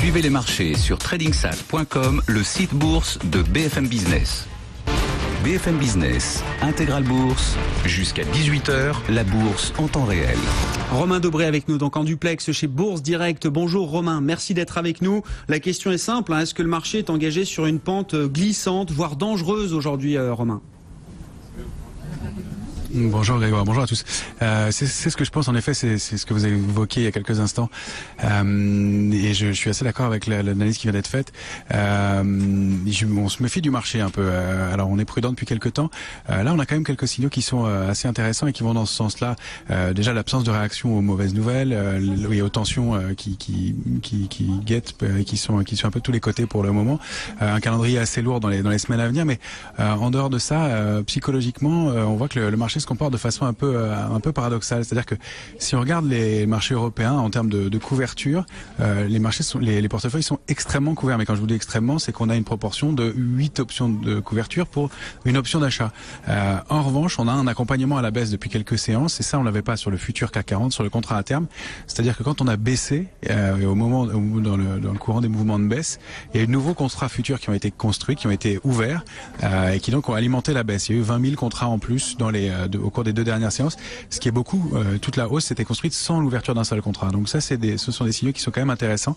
Suivez les marchés sur tradingsat.com, le site bourse de BFM Business. BFM Business, Intégral Bourse, jusqu'à 18h, la bourse en temps réel. Romain Dobré avec nous donc en duplex chez Bourse Direct. Bonjour Romain, merci d'être avec nous. La question est simple, est-ce que le marché est engagé sur une pente glissante, voire dangereuse aujourd'hui, Romain ? Bonjour Grégoire, bonjour à tous. C'est ce que je pense, en effet, c'est ce que vous avez évoqué il y a quelques instants. Et je suis assez d'accord avec l'analyse qui vient d'être faite. On se méfie du marché un peu. Alors on est prudent depuis quelques temps. Là on a quand même quelques signaux qui sont assez intéressants et qui vont dans ce sens-là. Déjà l'absence de réaction aux mauvaises nouvelles et aux tensions qui guettent, qui sont un peu de tous les côtés pour le moment. Un calendrier assez lourd dans les semaines à venir, mais en dehors de ça, psychologiquement, on voit que le marché se comporte de façon un peu paradoxale. C'est-à-dire que si on regarde les marchés européens en termes de couverture, les portefeuilles sont extrêmement couverts. Mais quand je vous dis extrêmement, c'est qu'on a une proportion de 8 options de couverture pour une option d'achat. En revanche, on a un accompagnement à la baisse depuis quelques séances, et ça on l'avait pas sur le futur CAC 40, sur le contrat à terme. C'est-à-dire que quand on a baissé, dans le courant des mouvements de baisse, il y a eu de nouveaux contrats futurs qui ont été construits, qui ont été ouverts, et qui donc ont alimenté la baisse. Il y a eu 20 000 contrats en plus au cours des 2 dernières séances, ce qui est beaucoup. Toute la hausse s'était construite sans l'ouverture d'un seul contrat. Donc ça, ce sont des signaux qui sont quand même intéressants.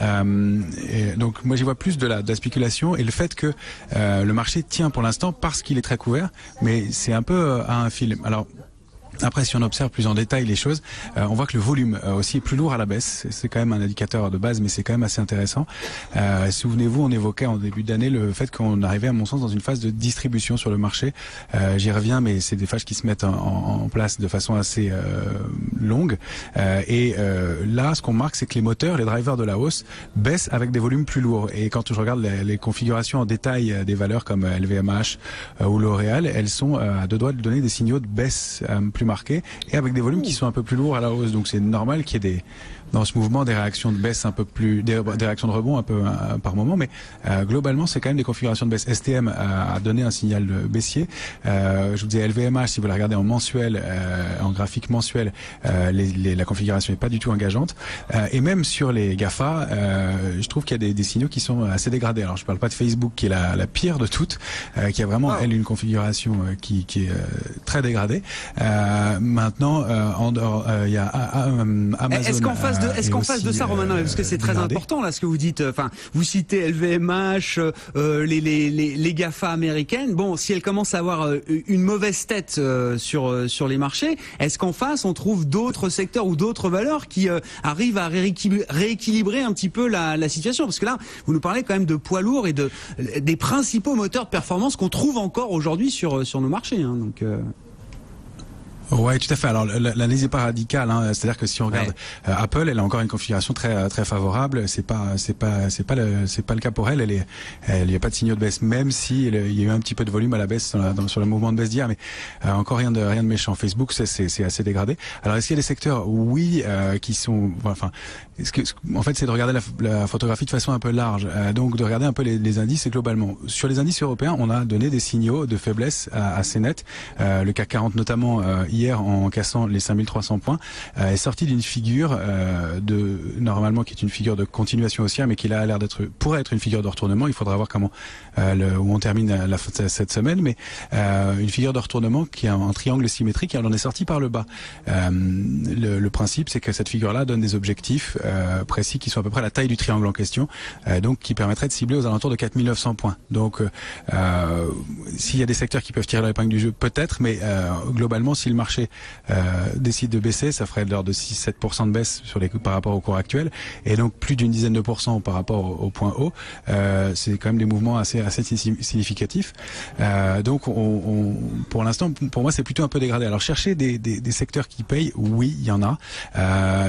Et donc moi j'y vois plus de la spéculation et le fait que le marché tient pour l'instant parce qu'il est très couvert, mais c'est un peu à un fil. Alors après, si on observe plus en détail les choses, on voit que le volume aussi est plus lourd à la baisse. C'est quand même un indicateur de base, mais c'est quand même assez intéressant. Souvenez-vous, on évoquait en début d'année le fait qu'on arrivait, à mon sens, dans une phase de distribution sur le marché. J'y reviens, mais c'est des phases qui se mettent en place de façon assez longue. Là, ce qu'on remarque, c'est que les moteurs, les drivers de la hausse, baissent avec des volumes plus lourds. Et quand je regarde les configurations en détail des valeurs comme LVMH ou L'Oréal, elles sont à 2 doigts de donner des signaux de baisse plus marqués et avec des volumes qui sont un peu plus lourds à la hausse. Donc c'est normal qu'il y ait dans ce mouvement des réactions de baisse un peu plus, des réactions de rebond un peu par moment, mais globalement c'est quand même des configurations de baisse. STM a donné un signal baissier. Je vous disais LVMH, si vous la regardez en mensuel, en graphique mensuel, la configuration n'est pas du tout engageante. Et même sur les GAFA, je trouve qu'il y a des signaux qui sont assez dégradés. Alors je parle pas de Facebook qui est la pire de toutes, qui a vraiment elle une configuration qui est très dégradée. Maintenant, il y a Amazon. Est-ce qu'en face de ça, Romain, parce que c'est très important là ce que vous dites. Enfin, vous citez LVMH, les GAFA américaines. Bon, si elles commencent à avoir une mauvaise tête sur les marchés, est-ce qu'en face on trouve d'autres secteurs ou d'autres valeurs qui arrivent à rééquilibrer un petit peu la situation? Parce que là, vous nous parlez quand même de poids lourds et des principaux moteurs de performance qu'on trouve encore aujourd'hui sur nos marchés. Donc. Ouais, tout à fait. Alors l'analyse n'est pas radicale, c'est-à-dire que si on regarde Apple, elle a encore une configuration très très favorable. C'est pas le cas pour elle. Il n'y a pas de signaux de baisse, même si il y a eu un petit peu de volume à la baisse sur le mouvement de baisse d'hier, mais encore rien de méchant. Facebook, c'est assez dégradé. Alors est-ce qu'il y a des secteurs, oui, qui sont, enfin, en fait, c'est de regarder la photographie de façon un peu large, donc de regarder un peu les indices. Et globalement, sur les indices européens, on a donné des signaux de faiblesse assez nets. Le CAC 40 notamment. Hier, en cassant les 5300 points, est sorti d'une figure normalement qui est une figure de continuation haussière, mais qui a l'air pourrait être une figure de retournement. Il faudra voir comment où on termine cette semaine, mais une figure de retournement qui a un triangle symétrique et on en est sorti par le bas. Le principe, c'est que cette figure-là donne des objectifs précis qui sont à peu près la taille du triangle en question, donc qui permettrait de cibler aux alentours de 4900 points. Donc, s'il y a des secteurs qui peuvent tirer l'épingle du jeu, peut-être, mais globalement, si le marché décide de baisser, ça ferait de l'ordre de 6-7% de baisse par rapport au cours actuel, et donc plus d'une dizaine de pourcents par rapport au point haut. C'est quand même des mouvements assez significatifs. Donc pour l'instant, pour moi, c'est plutôt un peu dégradé. Alors chercher des secteurs qui payent, oui, il y en a.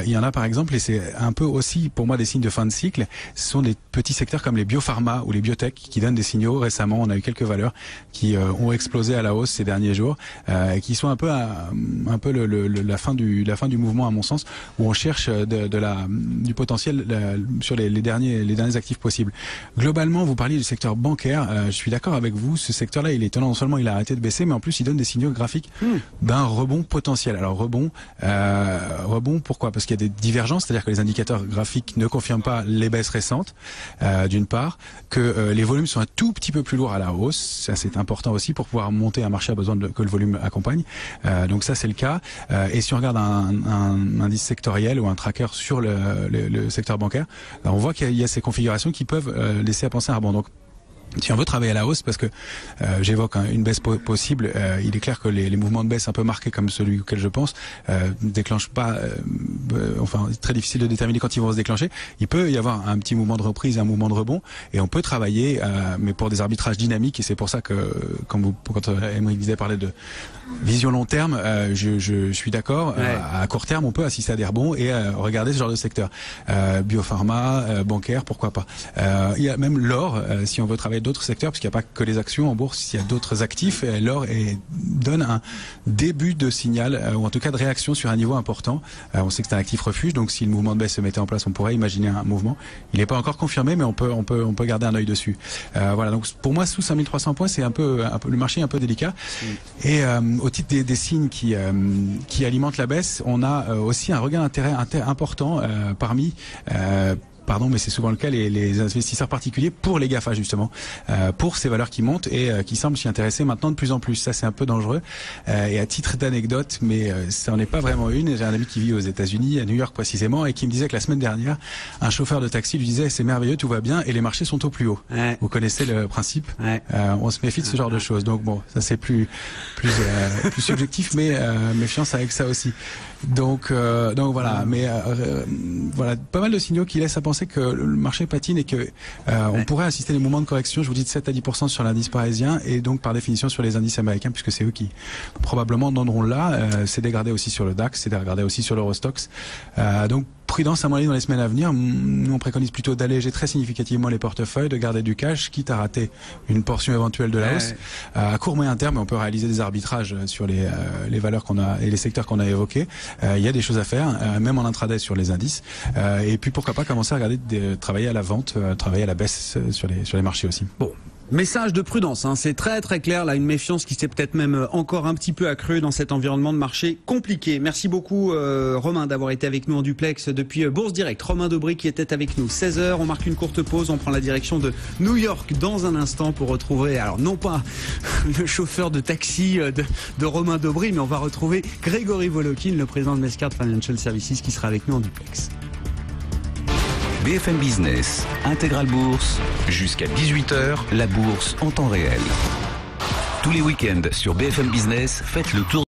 Il y en a par exemple, et c'est un peu aussi pour moi des signes de fin de cycle, ce sont des petits secteurs comme les biopharma ou les biotech qui donnent des signaux. Récemment, on a eu quelques valeurs qui ont explosé à la hausse ces derniers jours, qui sont un peu un peu la fin du mouvement à mon sens, où on cherche du potentiel sur les derniers actifs possibles. Globalement, vous parliez du secteur bancaire. Je suis d'accord avec vous. Ce secteur-là, il est étonnant. Non seulement il a arrêté de baisser, mais en plus il donne des signaux graphiques d'un rebond potentiel. Alors rebond, pourquoi? Parce qu'il y a des divergences, c'est-à-dire que les indicateurs graphiques ne confirment pas les baisses récentes, d'une part, que les volumes sont un tout petit peu plus lourds à la hausse. Ça, c'est important aussi pour pouvoir monter un marché a besoin que le volume accompagne. Donc ça, c'est le cas. Et si on regarde un indice sectoriel ou un tracker sur le secteur bancaire, on voit qu'il y a ces configurations qui peuvent laisser à penser à un rebond. Donc, si on veut travailler à la hausse, parce que j'évoque une baisse possible, il est clair que les mouvements de baisse un peu marqués comme celui auquel je pense déclenchent pas, très difficile de déterminer quand ils vont se déclencher. Il peut y avoir un petit mouvement de reprise, un mouvement de rebond, et on peut travailler, mais pour des arbitrages dynamiques. Et c'est pour ça que, quand Aymeric disait parler de vision long terme, je suis d'accord. Ouais. À court terme, on peut assister à des rebonds et regarder ce genre de secteur. Biopharma, bancaire, pourquoi pas. Il y a même l'or, si on veut travailler d'autres secteurs, parce qu'il n'y a pas que les actions en bourse, il y a d'autres actifs, et l'or donne un début de signal, ou en tout cas de réaction sur un niveau important. On sait que c'est un actif refuge, donc si le mouvement de baisse se mettait en place, on pourrait imaginer un mouvement. Il n'est pas encore confirmé, mais on peut garder un œil dessus. Voilà, donc pour moi, sous 5300 points, c'est un peu le marché est un peu délicat. Et au titre des signes qui alimentent la baisse, on a aussi un regain d'intérêt important parmi mais c'est souvent le cas, les investisseurs particuliers pour les GAFA justement, pour ces valeurs qui montent et qui semblent s'y intéresser maintenant de plus en plus. Ça, c'est un peu dangereux. Et à titre d'anecdote, mais ça n'en est pas vraiment une, j'ai un ami qui vit aux États-Unis, à New York précisément, et qui me disait que la semaine dernière, un chauffeur de taxi lui disait: c'est merveilleux, tout va bien, et les marchés sont au plus haut. Ouais. Vous connaissez le principe. Ouais. On se méfie de ce genre de choses. Donc bon, ça c'est plus subjectif, mais méfiance avec ça aussi. Donc voilà, mais voilà, pas mal de signaux qui laissent à penser que le marché patine et que on pourrait assister à des mouvements de correction, je vous dis de 7 à 10% sur l'indice parisien et donc par définition sur les indices américains, puisque c'est eux qui probablement donneront là. C'est dégradé aussi sur le DAX, c'est dégradé aussi sur l'Eurostoxx. Donc prudence à mon avis dans les semaines à venir. Nous on préconise plutôt d'alléger très significativement les portefeuilles, de garder du cash, quitte à rater une portion éventuelle de la hausse. À court moyen terme, on peut réaliser des arbitrages sur les valeurs qu'on a et les secteurs qu'on a évoqués. Il y a des choses à faire, même en intraday sur les indices. Et puis pourquoi pas commencer à regarder travailler à la vente, travailler à la baisse sur les marchés aussi. Bon. Message de prudence, hein. C'est très très clair, là, une méfiance qui s'est peut-être même encore un petit peu accrue dans cet environnement de marché compliqué. Merci beaucoup Romain d'avoir été avec nous en duplex depuis Bourse Direct. Romain Daubry qui était avec nous. 16h, on marque une courte pause, on prend la direction de New York dans un instant pour retrouver, alors non pas le chauffeur de taxi de Romain Daubry, mais on va retrouver Grégory Volokin, le président de Mescard Financial Services, qui sera avec nous en duplex. BFM Business, Intégral Bourse, jusqu'à 18h, la bourse en temps réel. Tous les week-ends sur BFM Business, faites le tour